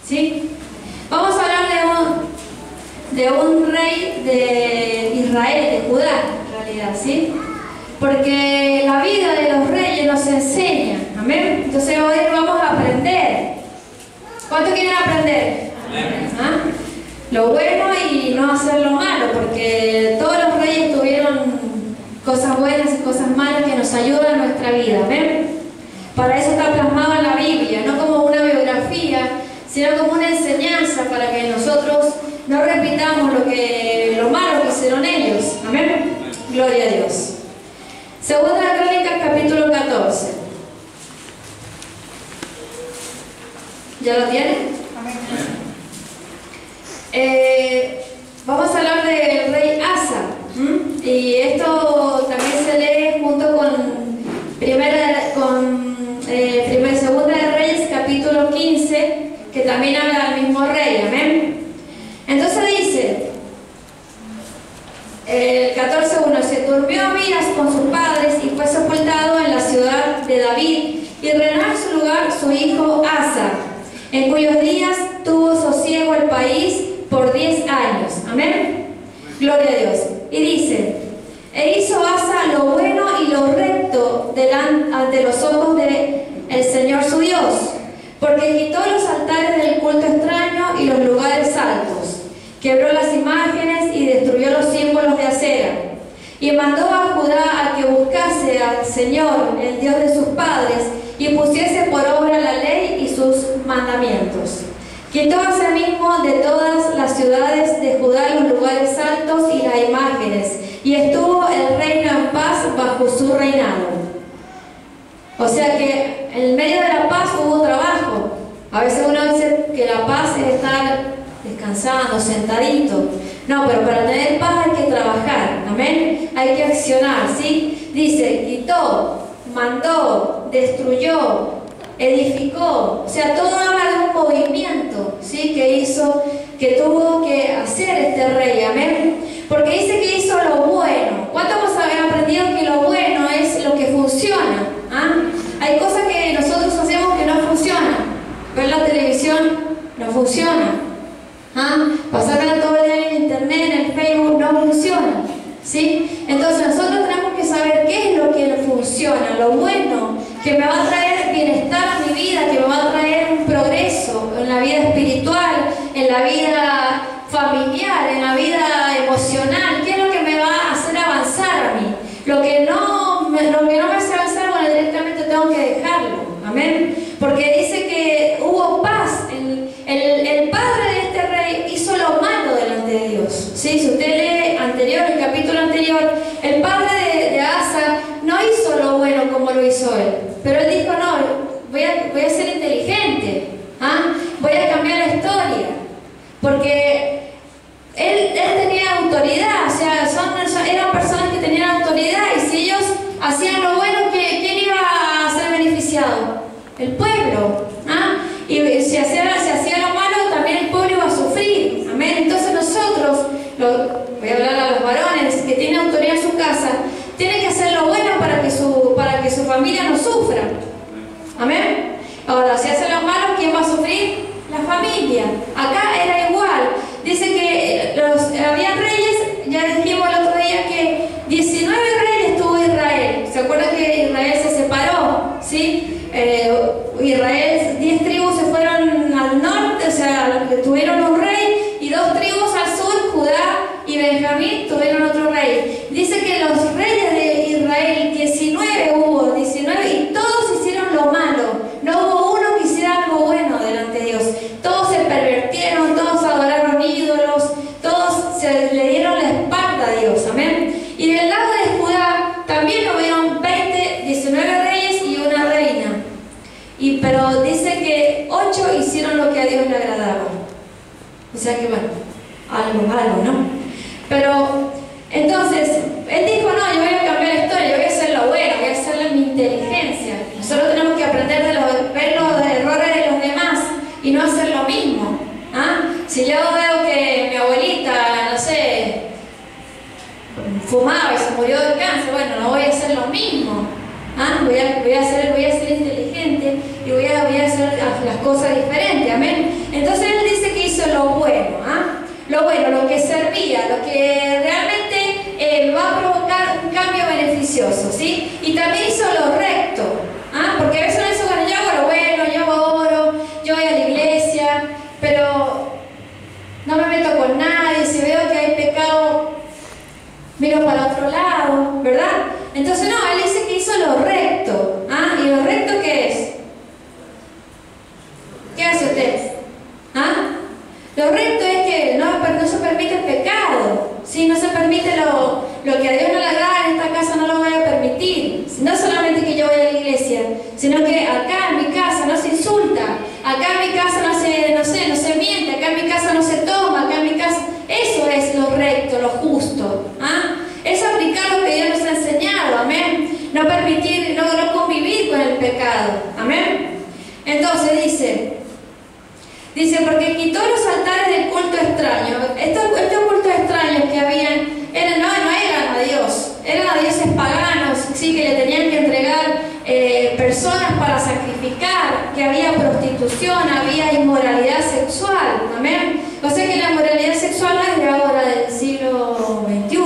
¿sí? Vamos a hablar de un rey de Israel, de Judá, en realidad, ¿sí? Porque la vida de los reyes nos enseña, amén. Entonces hoy vamos a aprender. ¿Cuánto quieren aprender? ¿Ah? Lo bueno y no hacer lo malo, porque todos los reyes tuvieron cosas buenas y cosas malas que nos ayudan en nuestra vida, amén. Para eso está plasmado en la Biblia, no como una biografía, sino como una enseñanza para que nosotros no repitamos lo malo que hicieron ellos, amén. Gloria a Dios. Segunda de Crónicas, capítulo 14. ¿Ya lo tienen? Vamos a hablar del rey Asa. Y esto también se lee junto con Segunda de Reyes, capítulo 15, que también habla del mismo rey. Amén. Entonces dice, el 14:1, se durmió Abías con sus padres y fue sepultado en la ciudad de David, y reinó en su lugar su hijo Asa, en cuyos días tuvo sosiego el país por 10 años. Amén. Gloria a Dios. Y dice, e hizo Asa lo bueno y lo recto ante los ojos del Señor su Dios, porque quitó los altares del culto extraño y los lugares altos, quebró las imágenes y destruyó los símbolos de acera, y mandó a Judá a que buscase al Señor, el Dios de sus padres, y pusiese por obra la ley y sus mandamientos. Quitó asimismo de todas las ciudades de Judá los lugares altos y las imágenes, y estuvo el reino en paz bajo su reinado. O sea que en medio de la paz hubo trabajo. A veces uno dice que la paz es estar descansando, sentadito. No, pero para tener paz hay que trabajar, amén. Hay que accionar, ¿sí? Dice, quitó, mandó, destruyó, edificó. O sea, todo habla de un movimiento, ¿sí? Que tuvo que hacer este rey, amén. Porque dice que hizo lo bueno. ¿Cuánto hemos aprendido que lo bueno es lo que funciona? ¿Ah? Hay cosas que nosotros hacemos que no funcionan. Ver la televisión no funciona. ¿Ah? Pasarla todo el día en internet, en el Facebook, no funciona, ¿sí? Entonces nosotros tenemos que saber qué es lo que funciona, lo bueno, que me va a traer bienestar a mi vida, que me va a traer un progreso en la vida espiritual, en la vida familiar, en la vida emocional. ¿Qué es lo que me va a hacer avanzar a mí? Lo que no me hace avanzar, bueno, directamente tengo que dejarlo, amén. Porque dice que hubo paz. El padre de este rey hizo lo malo delante de Dios, ¿sí? Si usted lee el capítulo anterior, el padre de Asa no hizo lo bueno como lo hizo él, pero él dijo, no, voy a ser inteligente, ¿ah? Voy a cambiar la historia, porque él tenía autoridad. O sea, eran personas que tenían autoridad, y si ellos hacían lo bueno, ¿quién iba a ser beneficiado? El pueblo, ¿ah? Y si hacía lo malo, también el pueblo iba a sufrir, amén. Entonces nosotros, voy a hablar a los varones que tienen autoridad en su casa, tienen que hacer lo bueno para que su familia no sufra, amén. Ahora, si hacen lo malo, ¿quién va a sufrir? La familia. Acá era igual. Dice que había reyes, ya dijimos el otro día que 19 reyes tuvo Israel. ¿Se acuerdan que Israel se separó? ¿Sí? Israel, 10 tribus se fueron al norte, o sea, tuvieron un rey, y 2 tribus al sur, Judá y Benjamín, tuvieron otro rey. Dice que los reyes de Israel, 19 hubo, 19, y todos hicieron lo malo. No hubo uno que hiciera algo bueno delante de Dios. Todos se pervertieron, todos adoraron ídolos, todos se le dieron la espalda a Dios, amén. Y del lado de Judá también hubieron 19 reyes y una reina. Pero dice que 8 hicieron lo que a Dios le agradaba. O sea que bueno, algo, ¿no? Pero entonces, él dijo, no, yo voy a cambiar la historia, yo voy a hacer lo bueno, voy a hacer mi inteligencia. Nosotros tenemos que aprender ver los errores de los demás y no hacer lo mismo. ¿Ah? Si yo veo que mi abuelita, no sé, fumaba y se murió de cáncer, bueno, no voy a hacer lo mismo. ¿Ah? Voy a ser inteligente y voy a hacer las cosas diferentes, amén. Entonces lo bueno, lo que servía, lo que realmente va a provocar un cambio beneficioso, ¿sí? Y también hizo lo recto, porque a veces uno dice, bueno, yo hago lo bueno, yo oro, yo voy a la iglesia, pero no me meto con nadie, si veo que hay pecado, miro para otro lado, ¿verdad? Entonces no, él dice que hizo lo recto, ¿y lo recto qué es? ¿Qué hace usted? Lo recto es que no se permite el pecado, ¿sí? No se permite lo que a Dios no le agrada. En esta casa no lo voy a permitir. No solamente que yo vaya a la iglesia, sino que acá en mi casa no se insulta, acá en mi casa no se miente, acá en mi casa no se toma, acá en mi casa. Eso es lo recto, lo justo. Es aplicar lo que Dios nos ha enseñado, amén. No permitir, no convivir con el pecado, amén. Entonces dice, porque quitó los altares del culto extraño. Estos cultos extraños que habían, no eran a Dios, eran a dioses paganos, sí, que le tenían que entregar personas para sacrificar, que había prostitución, había inmoralidad sexual, amén. O sea que la inmoralidad sexual no es de ahora, del siglo XXI,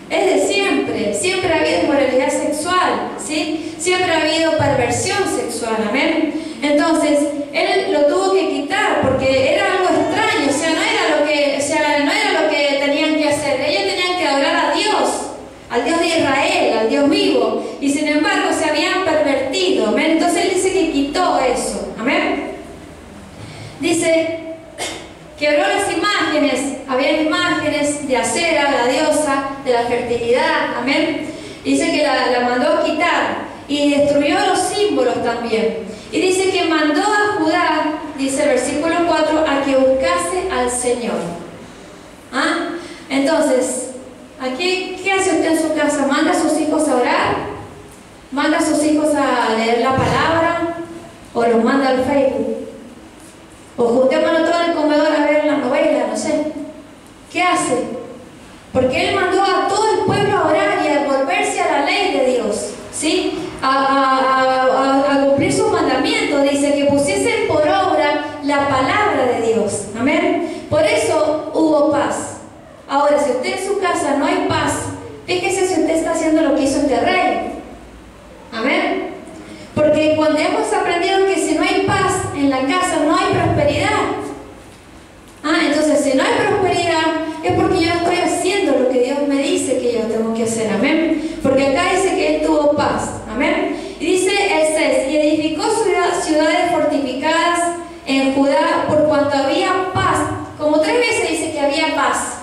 es de siempre ha habido inmoralidad sexual, ¿sí? Siempre ha habido perversión sexual, amén. Entonces, él lo tuvo que quitar porque era algo extraño, no era lo que tenían que hacer. Ellos tenían que adorar a Dios, al Dios de Israel, al Dios vivo, y sin embargo se habían pervertido, amén. Entonces él dice que quitó eso, amén. Dice, quebró las imágenes, había imágenes de Acera, la diosa de la fertilidad, amén. Dice que la mandó a quitar y destruyó los símbolos también. Y dice que mandó a Judá, dice el versículo 4, a que buscase al Señor. Entonces, aquí, ¿qué hace usted en su casa? ¿Manda a sus hijos a orar? ¿Manda a sus hijos a leer la palabra? ¿O los manda al Facebook? ¿O juntémonos todo en el comedor a ver la novela? No sé. ¿Qué hace? Porque él mandó a todo el pueblo a orar y a volverse a la ley de Dios, ¿sí? A cumplir sus mandamientos. Dice que pusiesen por obra la palabra de Dios, amén. Por eso hubo paz. Ahora, si usted en su casa no hay paz, fíjese si usted está haciendo lo que hizo este rey, amén. Porque cuando hemos aprendido que si no hay paz en la casa no hay prosperidad, entonces si no hay prosperidad es porque yo no estoy haciendo lo que Dios me dice que yo tengo que hacer, amén. Porque acá dice que él tuvo paz, amén. Y dice el 6, y edificó ciudades fortificadas en Judá por cuanto había paz. Como 3 veces dice que había paz.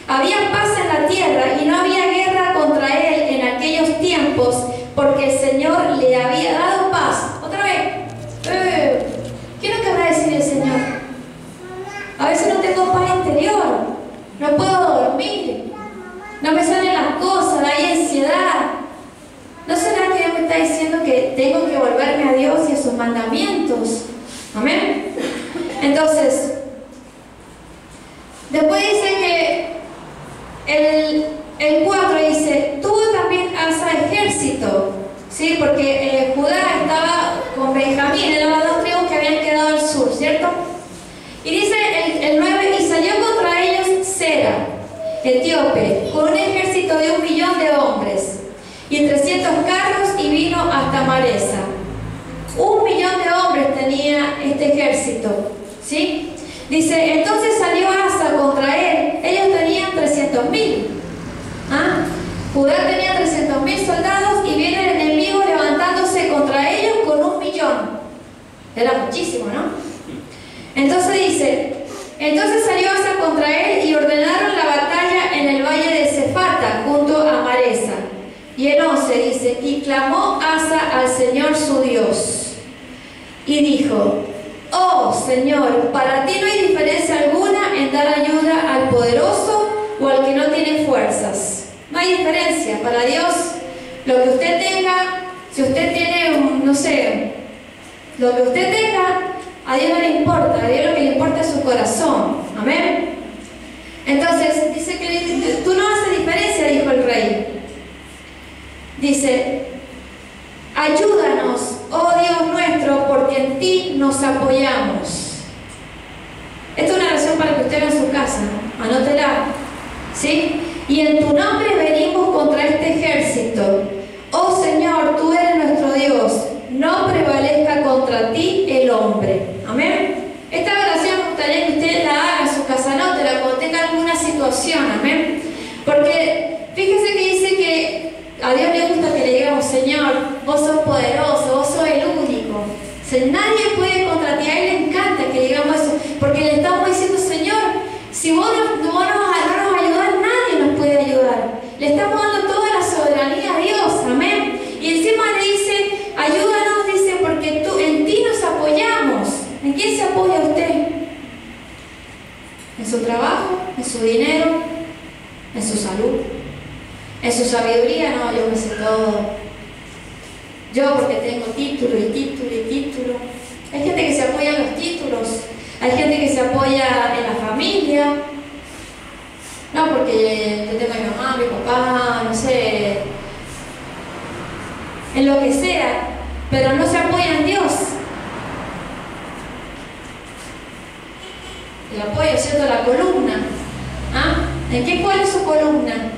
Había paz en la tierra y no había guerra contra él en aquellos tiempos, porque el Señor le había dado paz. Otra vez. ¿Qué no querrá decir el Señor? A veces no tengo paz interior, no puedo dormir, no me salen las cosas, hay ansiedad. ¿No será que Dios me está diciendo que tengo que volverme a Dios y a sus mandamientos? Amén. Entonces, después dice que el 4 dice, tuvo también Asa ejército, ¿sí? Porque Judá estaba con Benjamín, eran las 2 tribus que habían quedado al sur, ¿cierto? Y dice el 9, y salió contra ellos Sera, etíope, con un ejército de 1.000.000 de hombres, y 300 carros, y vino hasta Maresa. 1.000.000 de hombres tenía este ejército, ¿sí? Dice, entonces salió Asa contra él, ellos tenían 300.000. Judá tenía 300.000 soldados y viene el enemigo levantándose contra ellos con 1.000.000. Era muchísimo, ¿no? Entonces dice, entonces salió Asa contra él y ordenaron la batalla en el valle de Cefata junto a Maresa. Y el 11 dice, y clamó Asa al Señor su Dios y dijo, oh Señor, para ti no hay diferencia alguna en dar ayuda al poderoso o al que no tiene fuerzas. No hay diferencia. Para Dios, lo que usted tenga, si usted tiene, no sé, lo que usted tenga, a Dios no le importa. A Dios lo que le importa es su corazón. Amén. Entonces, dice que tú no haces diferencia, dijo el rey. Dice, ayúdanos, oh Dios nuestro, porque en ti nos apoyamos. tenga en su casa, anótela, ¿sí? Y en tu nombre venimos contra este ejército. Oh Señor, tú eres nuestro Dios, no prevalezca contra ti el hombre. Amén. Esta oración me gustaría que ustedes la hagan en su casa, anótela cuando tengan alguna situación, amén. Porque fíjense que dice que a Dios le gusta que le digamos, Señor, vos sos poderoso, vos sos el único. O sea, nadie puede contra ti. A Él le encanta que digamos eso, porque le estamos diciendo, Señor, si vos no nos ayudás, nadie nos puede ayudar. Le estamos dando toda la soberanía a Dios, amén. Y encima le dice, ayúdanos, dice, porque en ti nos apoyamos. ¿En quién se apoya usted? ¿En su trabajo? ¿En su dinero? ¿En su salud? ¿En su sabiduría? No, yo me sé todo. Yo porque tengo título y título y título. Hay gente que se apoya en los títulos. Hay gente que se apoya en la familia. No, porque yo tengo a mi mamá, a mi papá, no sé, en lo que sea, pero no se apoya en Dios. El apoyo, ¿cierto? La columna. ¿Ah? ¿Cuál es su columna?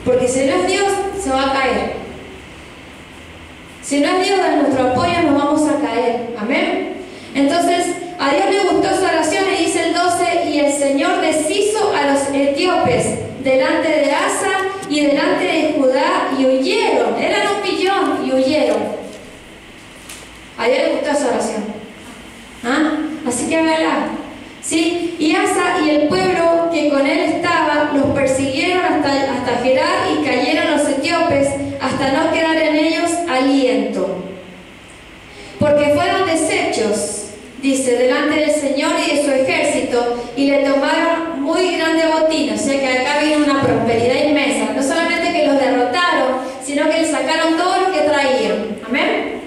Porque si no es Dios, se va a caer. Si no es Dios en nuestro apoyo, nos vamos a caer. Amén. Entonces, a Dios le gustó su oración y dice el 12, y el Señor deshizo a los etíopes delante de Asa y delante de Judá y huyeron. Eran 1.000.000 y huyeron. A Dios le gustó esa oración. ¿Ah? Así que hágala. ¿Sí? Y Asa y el pueblo que con él estaba los persiguieron hasta Gerar y cayeron los etíopes hasta no quedar en ellos aliento. Porque fueron deshechos, dice, delante del Señor y de su ejército, y le tomaron muy grande botín. O sea que acá vino una prosperidad inmensa. No solamente que los derrotaron, sino que le sacaron todo lo que traían. Amén.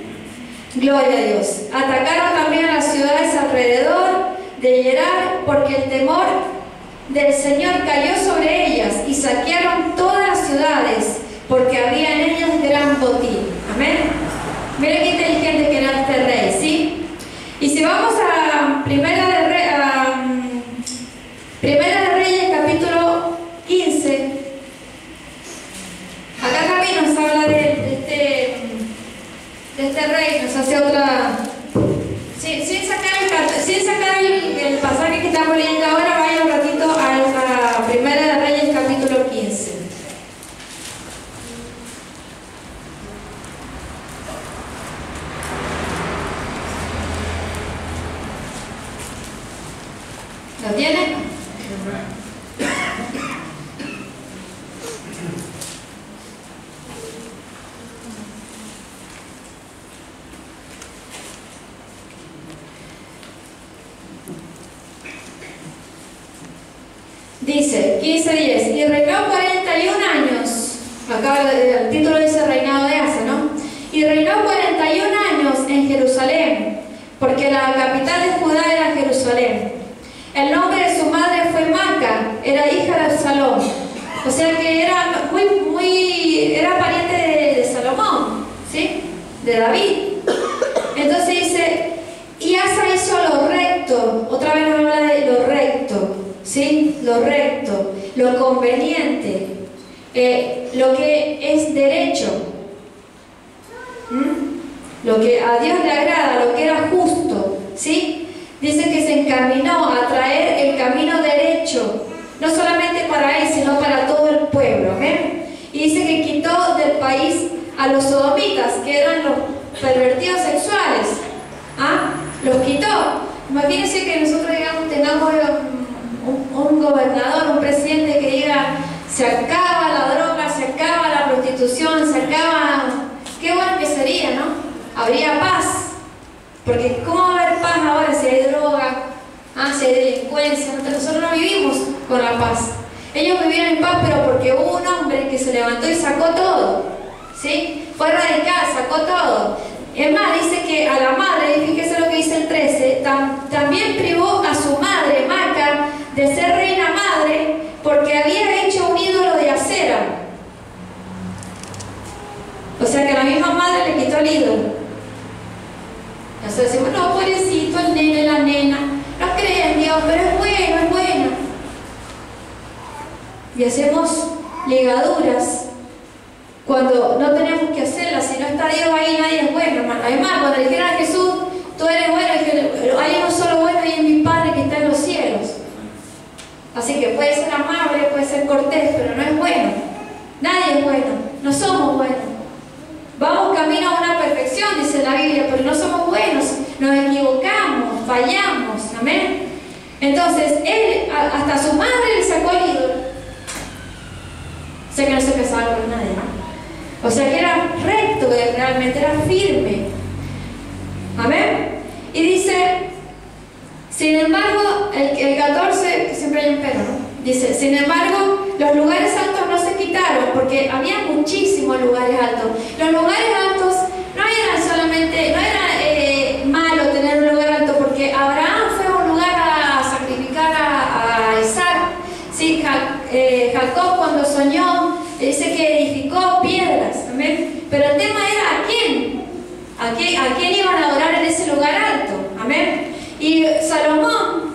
Gloria a Dios. Atacaron también a las ciudades alrededor de Gerar, porque el temor del Señor cayó sobre ellas, y saquearon todas las ciudades, porque había en ellas gran botín. Amén. Miren qué inteligente que era este rey, ¿sí? Y si vamos a Primera de Reyes, capítulo 15, acá también nos habla de este rey, nos hace otra... Sin sacar el pasaje que estamos leyendo ahora, vaya un ratito a Primera de Reyes, capítulo 15. ¿Lo tiene? Dice, 15:10, y reinó 41 años, acá el título dice reinado de Asa, ¿no? Y reinó 41 años en Jerusalén, porque la capital de Judá era Jerusalén. El nombre de su madre fue Maca, era hija de Absalón, o sea que era era pariente de Salomón, ¿sí? De David. Entonces dice, y Asa hizo lo recto, otra vez nos habla de lo recto, ¿sí? Lo recto, lo conveniente, lo que es derecho, lo que a Dios le agrada, lo que era justo, ¿sí? Dice que se encaminó a traer el camino derecho, no solamente para él, sino para todo el pueblo. ¿Ven? Y dice que quitó del país a los sodomitas, que eran los pervertidos sexuales. ¿Ah? Los quitó. Imagínense que nosotros, digamos, tengamos un gobernador, un presidente que diga, se acaba la droga, se acaba la prostitución, se acaba... Qué bueno que sería, ¿no? Habría paz. Porque ¿cómo va a haber paz ahora si hay droga? Si hay delincuencia. Nosotros no vivimos con la paz. Ellos vivían en paz, pero porque hubo un hombre que se levantó y sacó todo, ¿sí? Fue radical, sacó todo. Es más, dice que a la madre, fíjese lo que dice el 13, también privó a su madre, Maca, de ser reina madre, porque había hecho un ídolo de acera. O sea que la misma madre le quitó el ídolo. Nosotros decimos, no, pobrecito el nene, la nena. y hacemos ligaduras cuando no tenemos que hacerlas. Si no está Dios ahí, nadie es bueno, hermano. Además, cuando le dijeron a Jesús, tú eres bueno, hay uno solo bueno y es mi Padre que está en los cielos. Así que puede ser amable, puede ser cortés, pero no es bueno. Nadie es bueno, no somos buenos. Vamos camino a una perfección, dice la Biblia, pero no somos buenos, nos equivocamos, fallamos, amén. Entonces, él, hasta su madre le sacó el ídolo. O sea que no se casaba con nadie, ¿no? O sea que era recto, realmente era firme. Amén. Y dice, sin embargo, el 14, siempre hay un pero, ¿no? Dice, sin embargo, los lugares altos no se quitaron, porque había muchísimos lugares altos. Los lugares altos no eran solamente, no era malo tener un lugar alto, porque Abraham fue a un lugar a sacrificar a Isaac. Sí, Jacob cuando soñó, dice que edificó piedras, amén. Pero el tema era a quién iban a adorar en ese lugar alto, amén. Y Salomón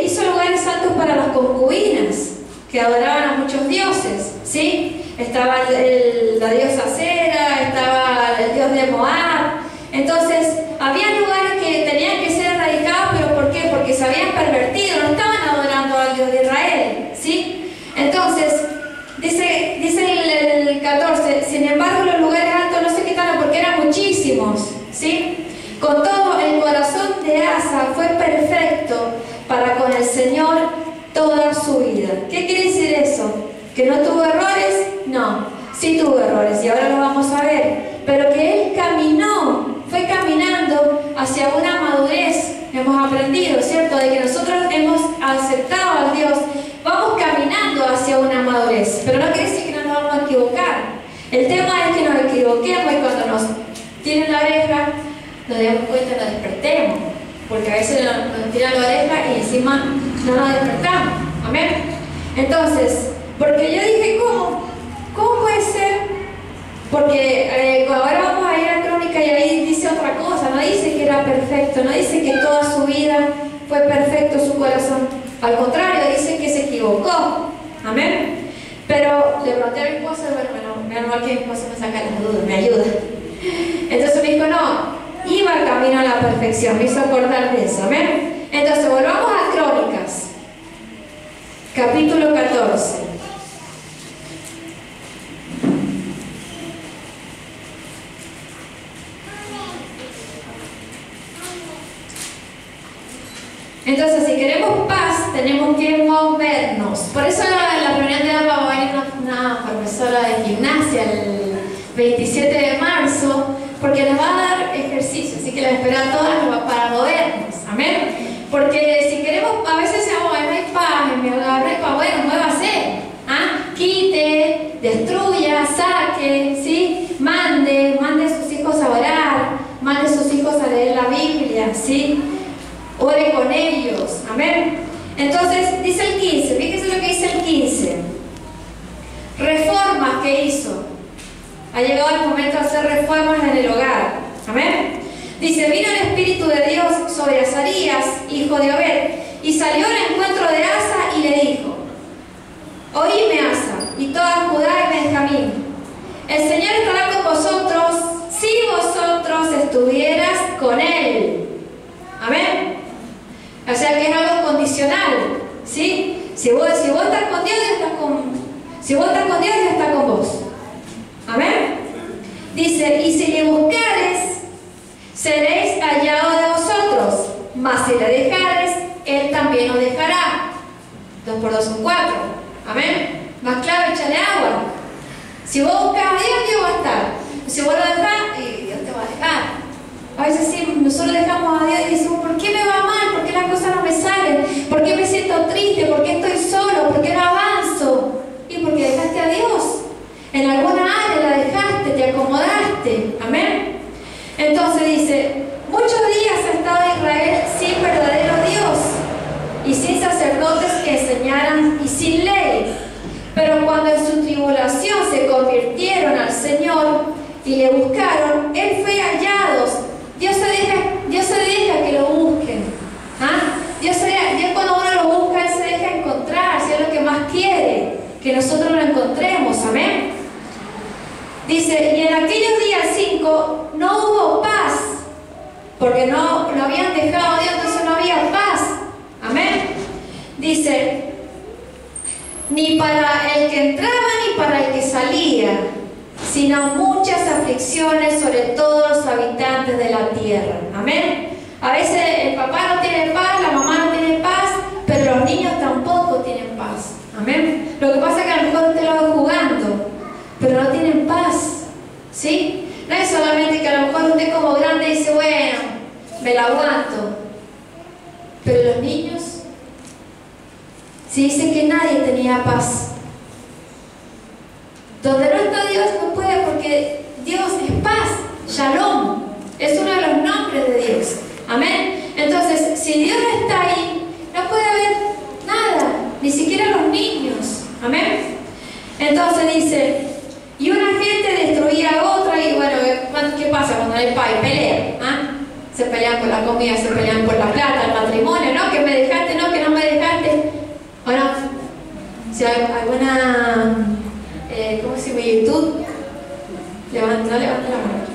hizo lugares altos para las concubinas, que adoraban a muchos dioses, ¿sí? Estaba la diosa Cera, estaba el dios de Moab. Entonces, había lugares que tenían que ser erradicados, ¿pero por qué? Porque se habían pervertido, no estaban adorando al Dios de Israel, ¿sí? Entonces, dice el 14, sin embargo, los lugares altos no se quitaron porque eran muchísimos, ¿sí? Con todo, el corazón de Asa fue perfecto para con el Señor toda su vida. ¿Qué quiere decir eso? ¿Que no tuvo errores? No, sí tuvo errores y ahora lo vamos a ver. Pero que él fue caminando hacia una madurez. Hemos aprendido, ¿cierto? De que nosotros hemos aceptado a Dios. Vamos caminando hacia una madurez. Pero no quiere decir que no nos vamos a equivocar. El tema es que nos equivoquemos y cuando nos tienen la oreja, nos demos cuenta y nos despertemos, porque a veces nos tiran la oreja y encima no nos despertamos, amén. Entonces, porque yo dije, ¿cómo puede ser? Porque ahora vamos a ir a Crónica y ahí dice otra cosa, no dice que era perfecto, no dice que toda su vida fue perfecto su corazón, al contrario, dice que se equivocó, amén. Pero le pregunté a mi esposa, bueno, menos mal que mi esposa me saca las dudas, me ayuda. Entonces me dijo, no, iba camino a la perfección, me hizo acordar de eso, amén. Entonces volvamos a Crónicas, capítulo 14. Entonces, si queremos paz, tenemos que movernos. Por eso en la reunión de AMBA va a venir una profesora de gimnasia el 27 de marzo, porque nos va a dar ejercicio, así que la espero a todas para movernos, amén. Porque si queremos, a veces decimos, no hay paz en mi hogar, no hay paz, bueno, muévase, quite, destruya, saque, ¿sí? Mande a sus hijos a orar, mande a sus hijos a leer la Biblia, ¿sí? Ore con ellos, amén. Entonces, dice el 15, fíjense lo que dice el 15. Reformas que hizo. Ha llegado el momento de hacer reformas en el hogar, amén. Dice, vino el Espíritu de Dios sobre Azarías, hijo de Obed, y salió al encuentro de Asa y le dijo, oíme Asa, y toda Judá y Benjamín, el Señor estará con vosotros, si vosotros estuvieras con Él, amén. O sea que es algo condicional, ¿sí? Si vos estás con Dios, si vos estás con Dios, Dios está con vos. Amén. Dice, y si le buscares, seréis hallados de vosotros, mas si le dejares, Él también os dejará. 2 por 2 son 4. Amén. Más claro, échale agua. Si vos buscas a Dios, Dios va a estar. Si vos lo dejás, Dios te va a dejar. A veces sí, nosotros dejamos a Dios y decimos, ¿por qué me va mal? ¿Por qué las cosas no me salen? ¿Por qué me siento triste? ¿Por qué estoy solo? ¿Por qué no avanzo? Y porque dejaste a Dios. En alguna área la dejaste, te acomodaste. Amén. Entonces dice, muchos días ha estado Israel sin verdadero Dios y sin sacerdotes que enseñaran y sin ley. Pero cuando en su tribulación se convirtieron al Señor y le buscaron, Él fue hallado. Dios se deja que lo busquen. Dios cuando uno lo busca, Él se deja encontrar, si es lo que más quiere. no hubo paz, porque no habían dejado a Dios, entonces no había paz. Amén. Dice, ni para el que entraba ni para el que salía, sino muchas aflicciones sobre todos los habitantes de la tierra. Amén. A veces el papá no tiene paz, la mamá no tiene paz, pero los niños tampoco tienen paz. Amén. Lo que pasa es que a lo mejor usted lo va jugando, pero no tienen paz. ¿Sí? No es solamente que a lo mejor usted como grande dice, bueno, me la aguanto. Pero los niños, si dicen que nadie tenía paz. Donde no está Dios no puede, porque Dios es paz. Shalom. Es uno de los nombres de Dios. Amén. Entonces, si Dios está ahí, no puede haber nada, ni siquiera los niños. Amén. Entonces dice, y una gente destruía a otra, y bueno, ¿qué pasa cuando hay paz? Pelean. ¿Ah? Se pelean por la comida, se pelean por la plata, el matrimonio, ¿no? Que me dejaste, no, que no me dejaste. Bueno, si hay alguna, ¿cómo se llama? YouTube, no levanta la mano.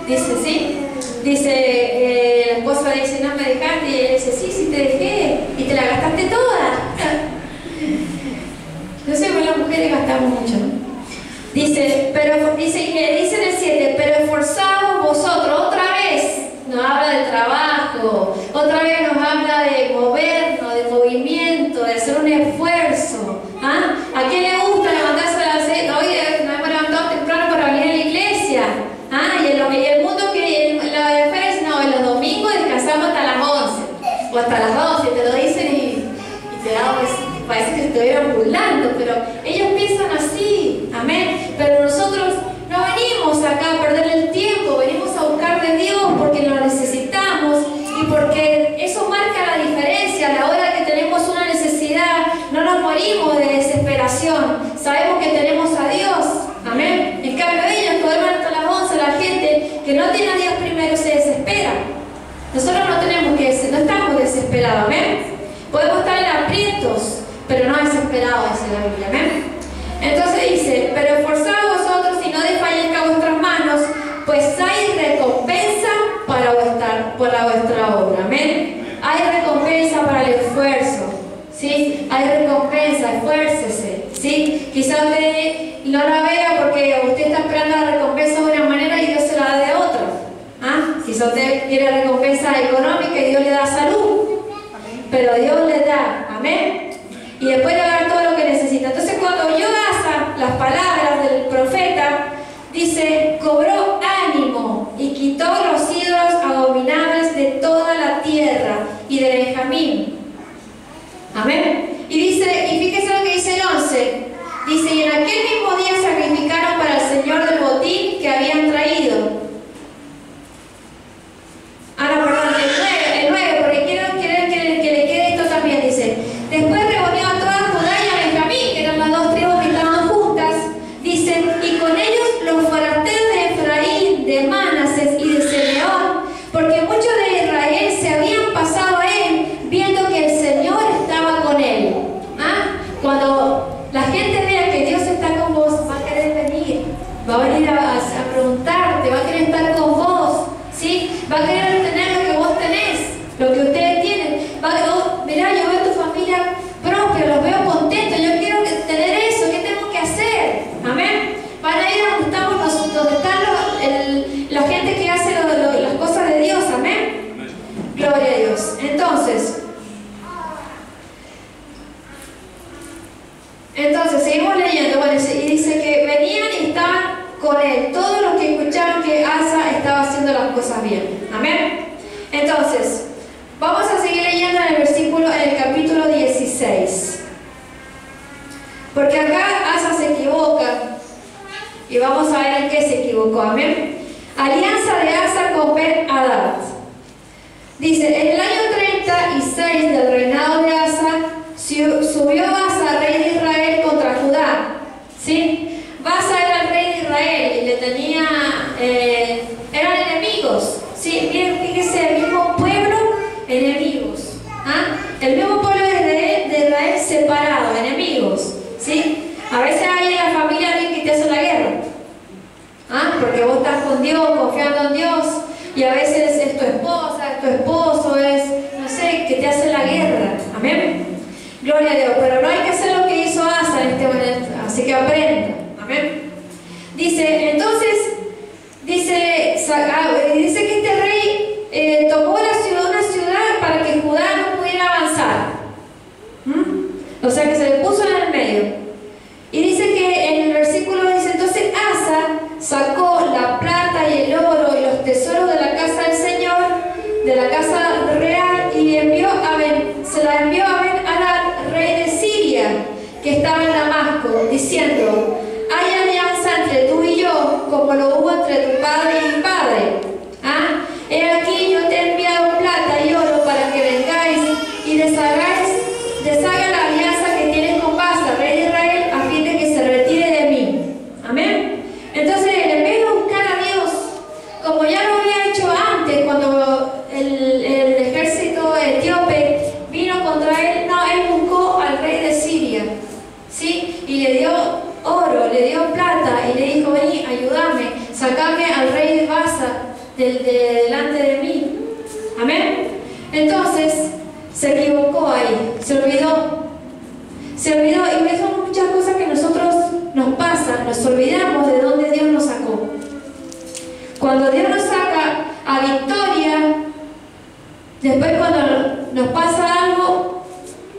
Dice, sí. Dice, la esposa le dice, no me dejaste, y él dice, sí, sí te dejé, y te la gastaste toda. No sé, pues las mujeres gastamos mucho, ¿no? Dice, dice en el 7, pero esforzaos vosotros, otra vez nos habla del trabajo, otra vez nos habla de movernos, de movimiento, de hacer un esfuerzo. ¿Ah? ¿A quién le gusta levantarse a las 6? Hoy nos hemos levantado temprano para venir a la iglesia. ¿Ah? Y el mundo que la diferencia, no, en los domingos descansamos hasta las 11 o hasta las 12, te lo dicen y te da, parece que se estuvieran burlando, pero ellos piensan así. Amén. Pero nosotros no venimos acá a perder el tiempo, venimos a buscar de Dios porque lo necesitamos y porque eso marca la diferencia. A la hora que tenemos una necesidad, no nos morimos de desesperación, sabemos que tenemos a Dios. Amén. En cambio ellos, que duermen hasta las 11, la gente que no tiene a Dios primero se desespera. Nosotros no estamos desesperados. Amén. Podemos estar en aprietos, pero no desesperados, dice la Biblia. Amén. Entonces dice, pero esforzaos vosotros y no desfallezca vuestras manos, pues hay recompensa para vuestra obra. Amén. Hay recompensa para el esfuerzo. ¿Sí? Hay recompensa, esfuércese. ¿Sí? Quizá usted no la vea porque usted está esperando la recompensa de una manera y Dios se la da de otra. ¿Ah? Quizá usted quiere recompensa económica y Dios le da salud. Pero Dios le da. Amén. Y después le va a dar todo lo que necesita. Entonces cuando oyó Asa las palabras del profeta, dice, cobró ánimo y quitó los ídolos abominables de toda la tierra y de Benjamín. Amén. Y dice, y fíjese lo que dice el 11. Dice, y en aquel mismo día sacrificaron para el Señor del botín que habían traído. Ah, no, perdón, el 9, porque quiero que le quede esto también. Dice, después reunió a toda Judá y a Benjamín, que eran las dos tribus que estaban juntas. Dice, y con ellos los forasteros de Efraín, de Manases y de Simeón, porque muchos de Israel se habían pasado a él, viendo que el Señor estaba con él. ¿Ah? Cuando la gente vea que Dios está con vos, va a querer venir, va a venir a preguntarte, va a querer estar con vos, ¿sí? Va a querer tener lo que vos tenés, lo que ustedes tienen. Mirá, yo veo tu familia próspera, los veo contentos, yo quiero tener eso, ¿qué tengo que hacer? Amén. Van a ir a donde están la gente que hace las cosas de Dios. Amén. Gloria a Dios. Entonces seguimos leyendo. Bueno, y dice que venían y estaban con él todos los que escucharon que Asa estaba haciendo las cosas bien. Amén. Entonces vamos a seguir leyendo en el capítulo 16, porque acá Asa se equivoca y vamos a ver en qué se equivocó. Amén. Alianza de Asa con Ben-Hadad. Dice, en el año 36 del reinado de Asa, subió Asa, rey de Israel, contra Judá. ¿Sí? Asa era el rey de Israel y le tenía, eran enemigos. ¿Sí? Miren, fíjense, el mismo pueblo, enemigos. ¿Ah? El mismo pueblo de Israel separado, enemigos. ¿Sí? A veces hay en la familia alguien que te hace la guerra. ¿Ah? Porque vos estás con Dios, confiando en Dios, y a veces es tu esposa, es tu esposo, es, no sé, que te hace la guerra. Amén. Gloria a Dios. Pero no hay que hacer lo que hizo Asa en este momento, así que aprenda. Amén. Dice, entonces, dice que este rey tomó una ciudad para que Judá no pudiera avanzar. O sea que se le puso en el medio. Y dice que en el versículo dice, entonces Asa sacó la plata y el oro y los tesoros de la casa del Señor, de la casa real, y se la envió a Ben-Hadad, rey de Siria, que estaba en Damasco, diciendo, hay alianza entre tú y yo, como lo hubo entre tu padre y mi padre. He aquí yo te he enviado plata y oro para que vengáis y deshaga la alianza que tienes con Baasa, rey de Israel, a fin de que se retire de mí. Amén. Entonces, en vez de buscar a Dios, como ya lo había hecho antes, cuando el ejército etíope vino contra él, no, él buscó al rey de Siria, ¿sí? Y le dio oro, le dio plata, y le dijo, vení, ayúdame, sacame al rey de Baasa delante de mí. Amén. Entonces, se equivocó ahí, se olvidó, y son muchas cosas que nosotros nos pasan, nos olvidamos de dónde Dios nos sacó. Cuando Dios nos saca a victoria, después cuando nos pasa algo,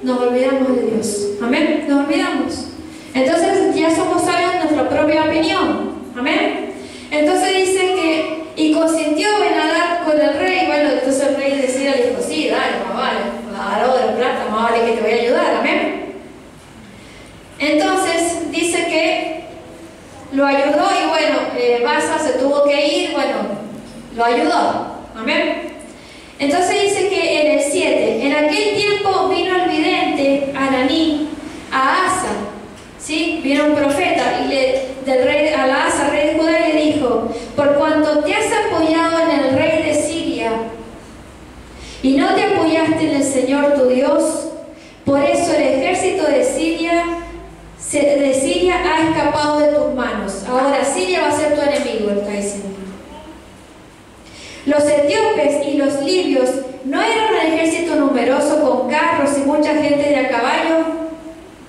nos olvidamos de Dios. Amén, nos olvidamos. Entonces ya somos sabios en nuestra propia opinión. Amén. Entonces dice que, y consintió Ben-Hadad con el rey. Bueno, entonces el rey decía, le dijo, sí, dale, más vale, oro, plata, más vale que te voy a ayudar. Amén. Entonces dice que lo ayudó y bueno, Baasa se tuvo que ir, bueno, lo ayudó. Amén. Entonces dice que en el 7, en aquel tiempo vino el vidente Ananí a Asa, ¿sí? Vino un profeta y a Asa, rey de Judá, le dijo, por cuanto te has apoyado en el rey de Siria y no te apoyaste en el Señor tu Dios, por eso el ejército de Siria ha escapado de tus manos. Ahora Siria va a ser tu enemigo, está diciendo. Los etíopes y los libios no eran un ejército numeroso con carros y mucha gente de a caballo.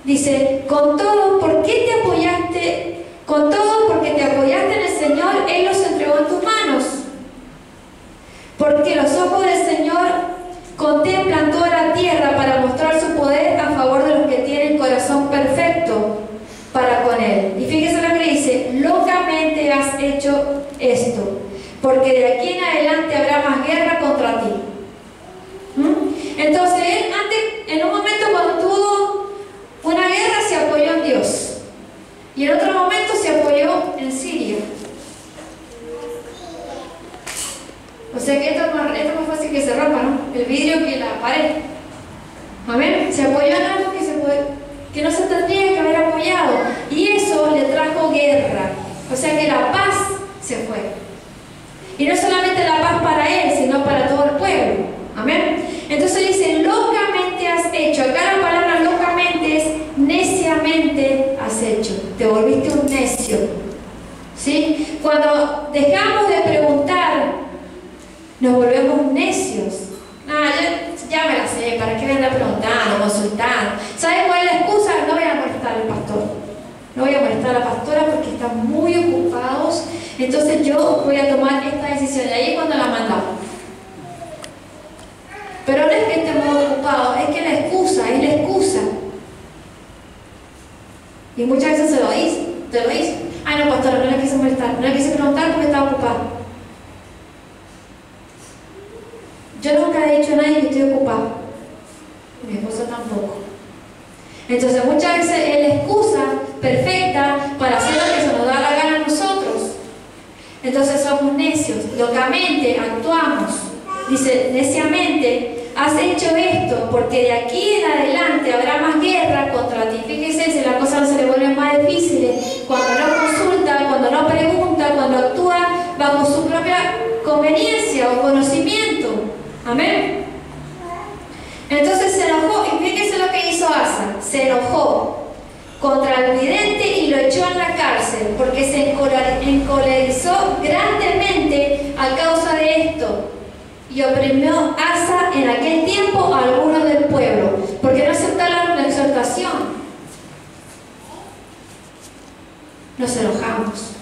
Dice, con todo, porque te apoyaste en el Señor, Él los entregó en tus manos. Porque los ojos del Señor contemplan toda la tierra para mostrar su poder a favor de los que tienen corazón perfecto para con Él. Y fíjese lo que dice, locamente has hecho esto, porque de aquí en adelante habrá más guerra contra ti. Entonces, él antes, en un momento cuando tuvo una guerra, se apoyó en Dios, y en otro momento se apoyó en Siria. O sea que esto es más fácil que se rompa, ¿no? El vidrio que la pared. Amén. Se apoyó en algo que no se tendría que haber apoyado, y eso le trajo guerra. O sea que la paz se fue. Y no solamente la paz para él, sino para todo el pueblo. Amén. Entonces dice, locamente has hecho. Acá la palabra locamente es neciamente has hecho. Te volviste un necio. ¿Sí? Cuando dejamos de preguntar, nos volvemos necios. Ya me la sé, ¿para qué me anda preguntando, consultando? ¿Sabes cuál es la excusa? No voy a molestar al pastor. No voy a molestar a la pastora porque están muy ocupados. Entonces yo voy a tomar esta decisión. Y ahí es cuando la mandamos. Pero no es que estemos ocupados, es que la excusa, es la excusa. Y muchas veces te lo dice. Ay, no, pastora, no le quise molestar, no le quise preguntar porque estaba ocupado. Yo nunca he dicho a nadie que estoy ocupado. Mi esposo tampoco. Entonces muchas veces es la excusa perfecta para hacer lo que se nos da la gana a nosotros. Entonces somos necios, locamente actuamos. Dice, neciamente has hecho esto, porque de aquí en adelante habrá más guerra contra ti. Fíjese, si las cosas no se le vuelven más difíciles, cuando no consulta, cuando no pregunta, cuando actúa bajo su propia conveniencia o conocimiento. Amén. Entonces se enojó, y fíjese lo que hizo Asa, se enojó contra el vidente y lo echó en la cárcel, porque se encolerizó grandemente a causa de esto, y oprimió Asa en aquel tiempo a algunos del pueblo, porque no aceptaron la exhortación. Nos enojamos.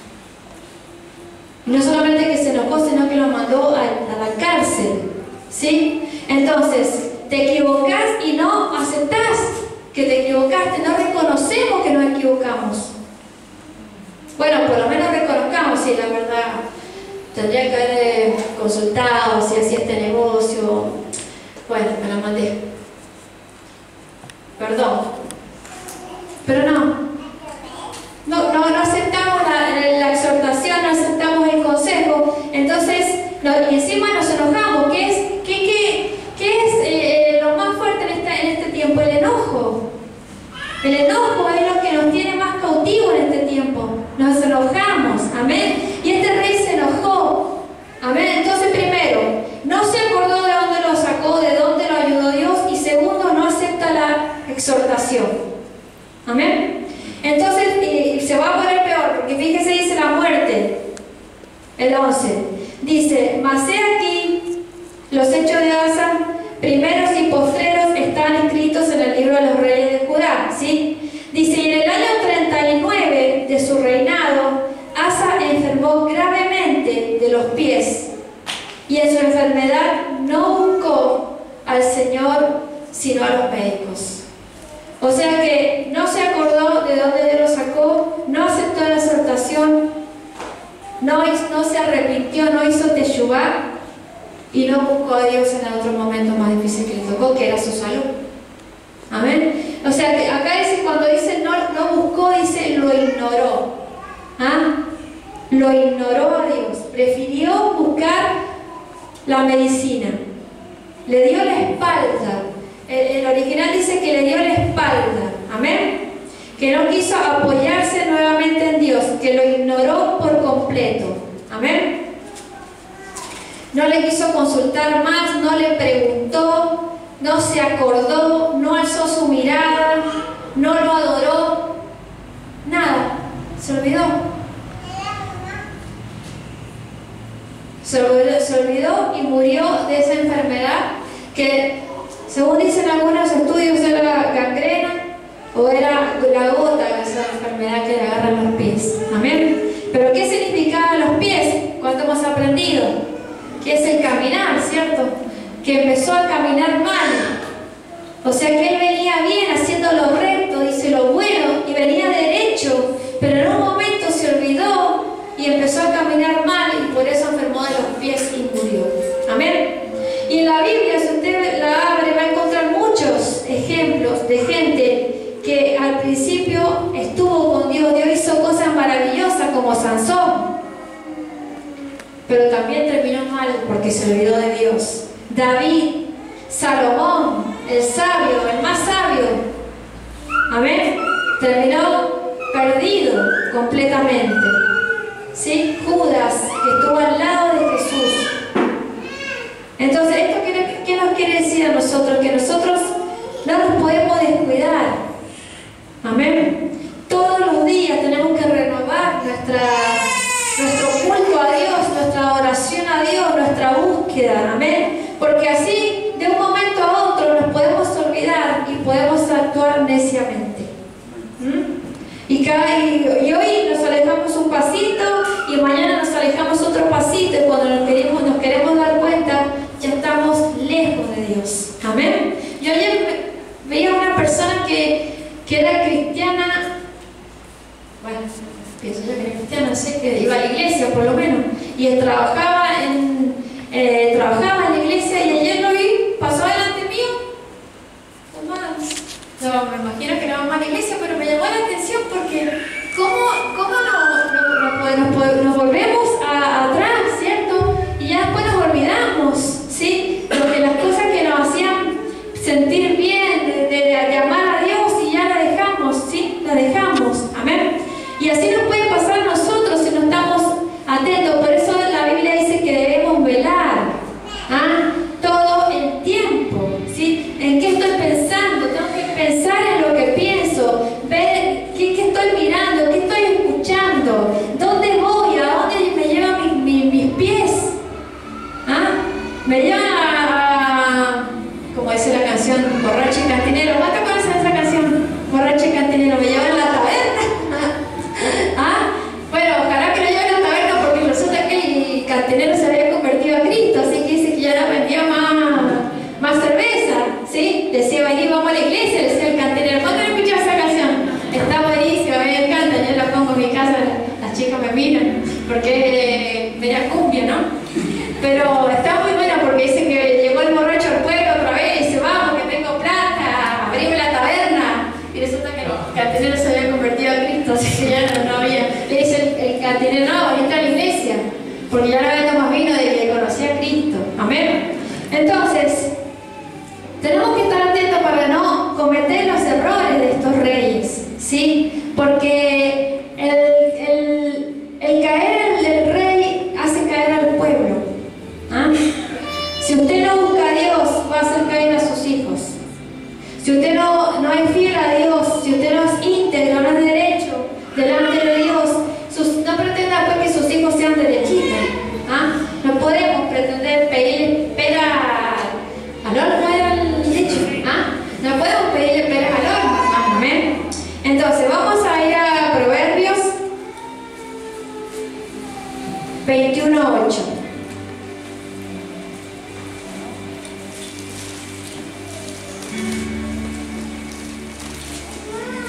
Y no solamente que se enojó, sino que lo mandó a la cárcel, ¿sí? Entonces, te equivocas y no aceptás que te equivocaste, no reconocemos que nos equivocamos. Bueno, por lo menos reconozcamos, sí, la verdad, tendría que haber consultado si hacía este negocio. Bueno, me la mandé. Perdón. Pero no aceptamos la exhortación, no aceptamos el consejo, entonces, y encima nos enojamos. ¿Qué es lo más fuerte en este tiempo? El enojo. El enojo es lo que nos tiene más cautivos en este tiempo. Nos enojamos, amén. Y este rey se enojó, amén. Entonces, primero, no se acordó de dónde lo sacó, de dónde lo ayudó Dios, y segundo, no acepta la exhortación, amén. Entonces, se va a poner peor, porque fíjese, dice la muerte, el 11, dice: mas he aquí, los hechos de Asa, primeros y postreros, están escritos en el libro de los reyes de Judá, ¿sí? Dice: y en el año 39 de su reinado, Asa enfermó gravemente de los pies, y en su enfermedad no buscó al Señor, sino a los médicos. O sea que no se acordó de dónde Dios lo sacó, no aceptó la exhortación, no se arrepintió, no hizo teshuvá, y no buscó a Dios en el otro momento más difícil que le tocó, que era su salud. Amén. O sea que acá dice, cuando dice no buscó, dice lo ignoró. ¿Ah? Lo ignoró a Dios, prefirió buscar la medicina, le dio la espalda. El original dice que le dio la espalda, amén, que no quiso apoyarse nuevamente en Dios, que lo ignoró por completo, amén. No le quiso consultar más, no le preguntó, no se acordó, no alzó su mirada, no lo adoró, nada, se olvidó. Se olvidó y murió de esa enfermedad que, según dicen algunos estudios, era gangrena o era la gota, esa enfermedad que le agarran los pies. Amén. Pero ¿qué significaban los pies? ¿Cuánto hemos aprendido? Que es el caminar, ¿cierto? Que empezó a caminar mal. O sea que él venía bien, haciendo lo recto, dice lo bueno, y venía derecho, pero en un momento se olvidó y empezó a caminar mal, y por eso enfermó de los pies y murió. Amén. Y en la Biblia, si usted la abre, va a encontrar muchos ejemplos de gente que al principio estuvo con Dios. Dios hizo cosas maravillosas como Sansón, pero también terminó mal porque se olvidó de Dios. David, Salomón, el sabio, el más sabio, amén, terminó perdido completamente. ¿Sí? Judas, que estuvo al lado de Jesús. Entonces, ¿esto qué nos quiere decir a nosotros? Que nosotros no nos podemos descuidar. Amén. Todos los días tenemos que renovar nuestro culto a Dios, nuestra oración a Dios, nuestra búsqueda. Amén. Porque así, de un momento a otro, nos podemos olvidar y podemos actuar neciamente. Y hoy nos alejamos un pasito y mañana nos alejamos otro pasito, y cuando nos queremos dar cuenta, ya estamos lejos de Dios. Amén. Yo ayer veía a una persona que era cristiana, bueno, pienso yo que era cristiana, sé que iba a la iglesia por lo menos, y trabajaba en la iglesia, y ayer lo vi, pasó delante mío, no, me imagino que no vamos a la iglesia, pero me llamó la atención porque ¿cómo nos volvemos atrás, ¿cierto? Me llevan como dice la canción, borracho y cantinero. ¿No te acuerdas de esa canción? Borracho y cantinero, me llevan a la taberna. ¿Ah? Bueno, ojalá que no lleven a la taberna porque resulta que el cantinero se había convertido a Cristo, así que dice que ya no vendía más cerveza, ¿sí? Decía, vení, vamos a la iglesia, decía el cantinero. ¿Cuándo no escuchado esa canción? Está buenísima, a mí me encanta, yo la pongo en mi casa, las chicas me miran, porque media cumbia, ¿no? Pero está muy buena porque dice que llegó el borracho al pueblo otra vez y dice, vamos, que tengo plata, abrime la taberna. Y resulta que el cantinero se había convertido a Cristo, así que ya no había. Le dice el cantinero, no, venite a la iglesia, porque ya no había tomado vino de que conocía a Cristo. Amén. Entonces, tenemos que estar atentos para no cometer los errores de estos reyes, ¿sí? Porque el caer del rey hace caer al pueblo. ¿Ah? Si usted no busca a Dios, va a hacer caer a sus hijos. Si usted no es fiel a Dios, si usted no es íntegro, no es derecho delante de Dios, no pretenda pues que sus hijos sean derechitos. ¿Ah? No podemos pretender pedirle pera al horno, era el dicho. ¿Ah? No podemos pedirle peras al horno. Amén. Entonces, vamos a ir a Proverbios 21:8.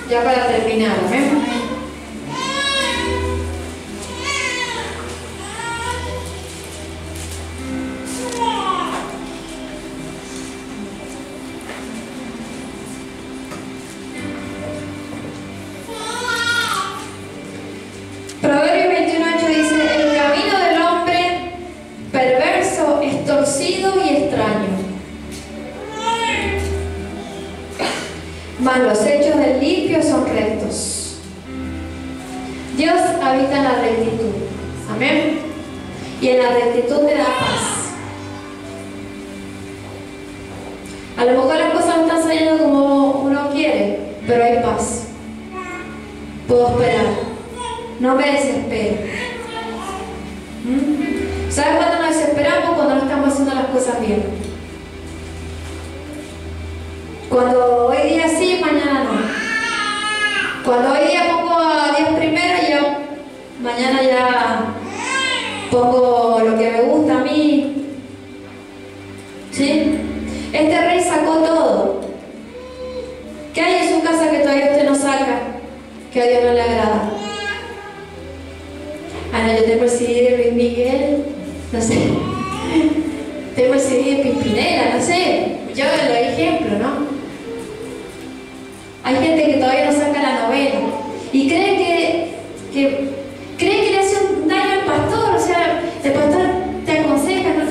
Ya para terminar, ¿ven? Proverbios 21:8 dice, el camino del hombre perverso es torcido y extraño, mas los hechos del limpio son rectos. Dios habita en la rectitud. Amén. Y en la rectitud te da paz. A lo mejor las cosas no están saliendo como uno quiere, pero hay paz. Puedo esperar. No me desespero. ¿Sabes cuándo nos desesperamos? Cuando no estamos haciendo las cosas bien. Cuando hoy día sí, mañana no. Cuando hoy día pongo a Dios primero, yo mañana ya pongo lo que me gusta a mí. ¿Sí? Este rey sacó todo. ¿Qué hay en su casa que todavía usted no saca? Que a Dios no le agrada. Ah, no, yo tengo el CD de Luis Miguel, no sé. Tengo el CD de Pimpinela, no sé. Yo lo ejemplo, ¿no? Hay gente que todavía no saca la novela y cree que le hace un daño al pastor, o sea, el pastor te aconseja, ¿no?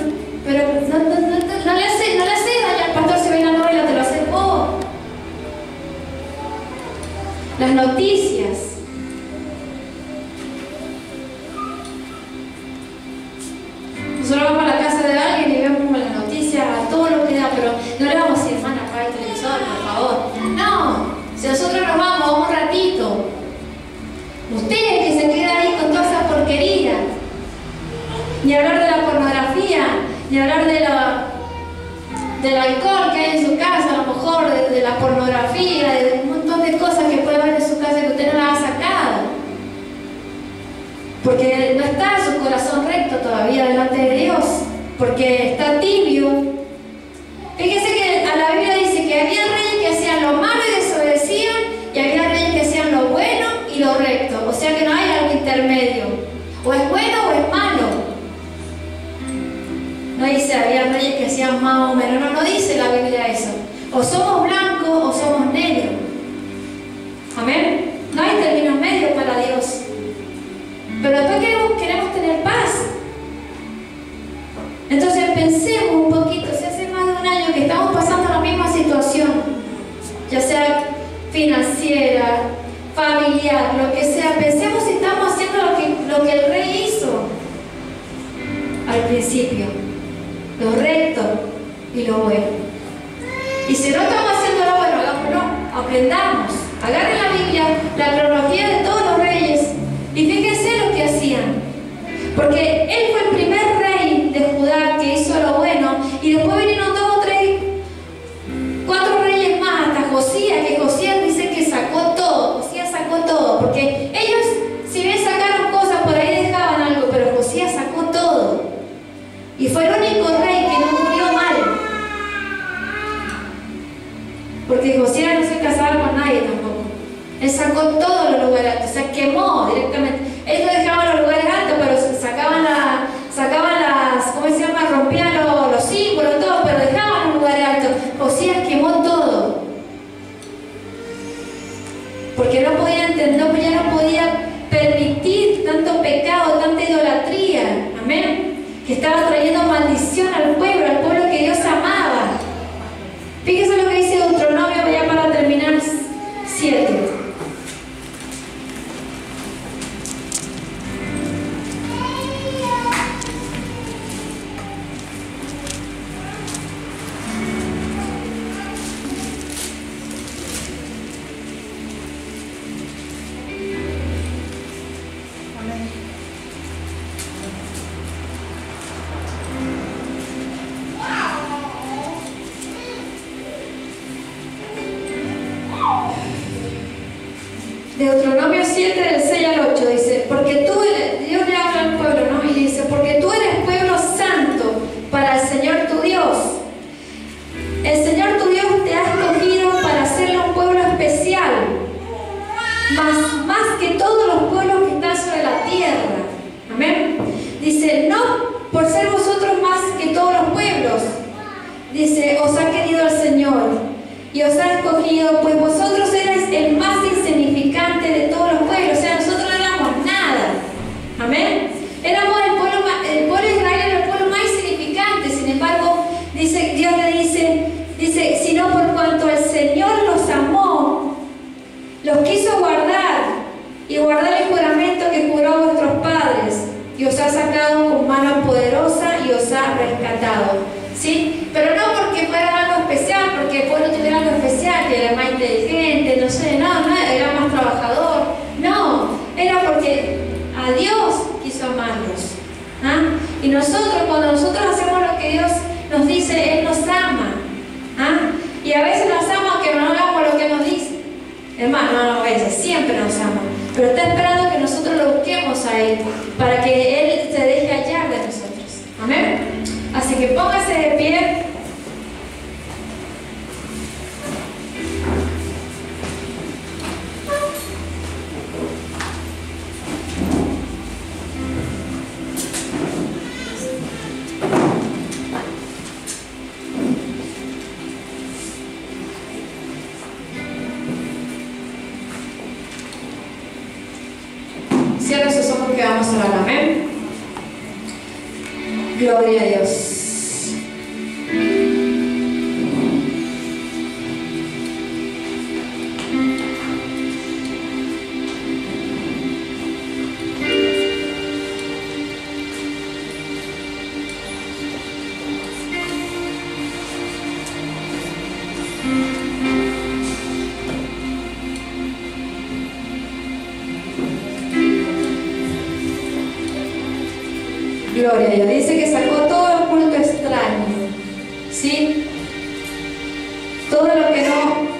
Pero no le hace daño al pastor si ve la novela, te lo hace vos. Las noticias. Nosotros vamos a la casa de alguien y vemos las noticias a todo lo que da, pero no le vamos a decir, hermana, apaga el televisor, por favor. No, si nosotros nos vamos un ratito, usted que se queda ahí con toda esa porquería, ni hablar de la pornografía, ni hablar del alcohol que hay en su casa, a lo mejor de la pornografía, de un montón de cosas que puede haber en su casa que usted no las ha sacado. Porque no está su corazón recto todavía delante de Dios, porque está tibio. Fíjese que a la Biblia dice que había reyes que hacían lo malo y desobedecían, y había reyes que hacían lo bueno y lo recto. O sea que no hay algo intermedio. O es bueno o es malo. No dice había reyes que hacían más o menos. No dice la Biblia eso. O somos blancos o somos negros. Amén. No hay términos medios para Dios. Pero después queremos tener paz. Entonces pensemos un poquito, si hace más de un año que estamos pasando la misma situación, ya sea financiera, familiar, lo que sea, pensemos si estamos haciendo lo que el rey hizo al principio, lo recto y lo bueno. Y si no estamos haciendo lo bueno, hagámoslo, aprendamos, agarren la Biblia, la cronología de todos los reyes, y fíjense lo que hacían, porque él fue el primer rey de Judá que hizo lo bueno único rey que no murió mal. Porque Josías no se casaba con nadie tampoco. Él sacó todos los lugares altos, se quemó directamente. Ellos dejaban los lugares altos, pero sacaban las, ¿cómo se llama? Rompían los símbolos, todo, pero dejaban los lugares altos. Josías quemó todo. Porque no podía entender, ya no podía permitir tanto pecado, tanta idolatría. Amén. Que estaba trayendo maldición al pueblo que Dios amaba. Fíjese lo que dice Deuteronomio, ya para terminar, 7. Deuteronomio 7, del 6 al 8 dice, porque tú eres, Dios le habla al pueblo, ¿no? Y dice, porque tú eres pueblo santo para el Señor tu Dios. El Señor tu Dios te ha escogido para hacerle un pueblo especial, más que todos los pueblos que están sobre la tierra. Amén. Dice, no por ser vosotros más que todos los pueblos. Dice, os ha querido el Señor y os ha escogido, pues vosotros erais el más insignificante de todos los pueblos. O sea, nosotros no éramos nada. Amén. Éramos el pueblo de Israel era el pueblo más insignificante. Sin embargo, Dios le dice, sino por cuanto el Señor los amó, los quiso guardar y guardar el juramento que juró a vuestros padres, y os ha sacado con mano poderosa y os ha rescatado. ¿Sí? Pero no porque fuera algo especial, porque el pueblo tuviera algo especial, que era más inteligente, no sé, no, era más trabajador. No, era porque a Dios quiso amarlos. ¿Ah? Y nosotros, cuando nosotros hacemos lo que Dios nos dice, Él nos ama. ¿Ah? Y a veces nos ama aunque no hagamos lo que nos dice. Hermano, no a veces, siempre nos ama. Pero está esperando que nosotros lo busquemos a Él, para que Él se deje hallar de nosotros. Amén. Así que póngase de pie. Cierra sus ojos que vamos a orar. Amén. Gloria a Dios. Gloria a Dios. Dice que sacó todo el culto extraño, ¿sí? Todo lo que no